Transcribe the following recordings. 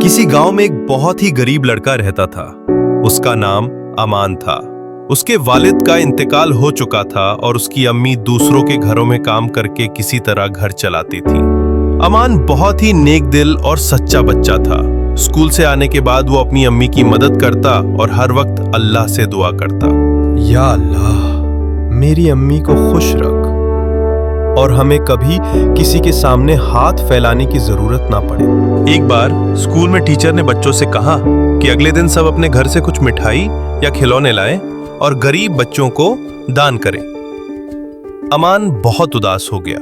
किसी गांव में एक बहुत ही गरीब लड़का रहता था। उसका नाम अमान था। उसके वालिद का इंतकाल हो चुका था और उसकी अम्मी दूसरों के घरों में काम करके किसी तरह घर चलाती थी। अमान बहुत ही नेक दिल और सच्चा बच्चा था। स्कूल से आने के बाद वो अपनी अम्मी की मदद करता और हर वक्त अल्लाह से दुआ करता, या अल्लाह मेरी अम्मी को खुश रख और हमें कभी किसी के सामने हाथ फैलाने की जरूरत ना पड़े। एक बार स्कूल में टीचर ने बच्चों से कहा कि अगले दिन सब अपने घर से कुछ मिठाई या खिलौने लाएं और गरीब बच्चों को दान करें। अमान बहुत उदास हो गया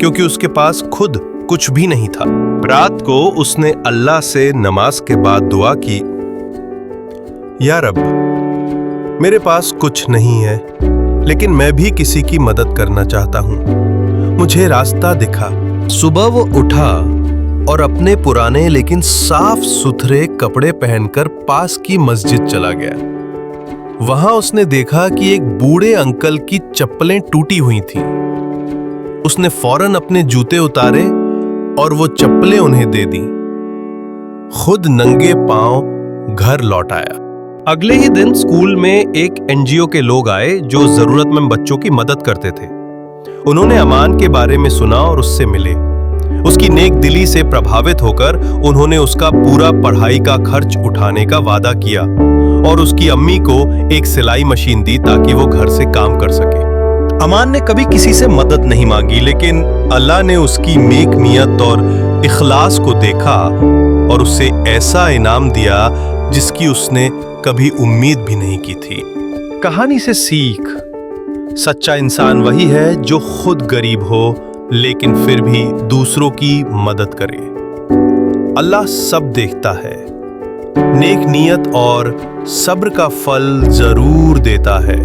क्योंकि उसके पास खुद कुछ भी नहीं था। रात को उसने अल्लाह से नमाज के बाद दुआ की, या रब, मेरे पास कुछ नहीं है लेकिन मैं भी किसी की मदद करना चाहता हूँ, मुझे रास्ता दिखा। सुबह वो उठा और अपने पुराने लेकिन साफ सुथरे कपड़े पहनकर पास की मस्जिद चला गया। वहां उसने देखा कि एक बूढ़े अंकल की चप्पलें टूटी हुई थीं। उसने फौरन अपने जूते उतारे और वो चप्पलें उन्हें दे दी। खुद नंगे पांव घर लौट आया। अगले ही दिन स्कूल में एक एनजीओ के लोग आए जो जरूरतमंद बच्चों की मदद करते थे। उन्होंने अमान के बारे में सुना और उससे मिले। उसकी नेक दिली से प्रभावित होकर उन्होंने उसका पूरा पढ़ाई का खर्च उठाने का वादा किया और उसकी अम्मी को एक सिलाई मशीन दी ताकि वो घर से काम कर सके। अमान ने कभी किसी से मदद नहीं मांगी, लेकिन अल्लाह ने उसकी नेक नियत और इखलास को देखा और उसे ऐसा इनाम दिया जिसकी उसने कभी उम्मीद भी नहीं की थी। कहानी से सीख, सच्चा इंसान वही है जो खुद गरीब हो लेकिन फिर भी दूसरों की मदद करे। अल्लाह सब देखता है। नेक नियत और सब्र का फल जरूर देता है।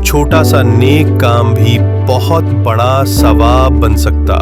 छोटा सा नेक काम भी बहुत बड़ा सवाब बन सकता।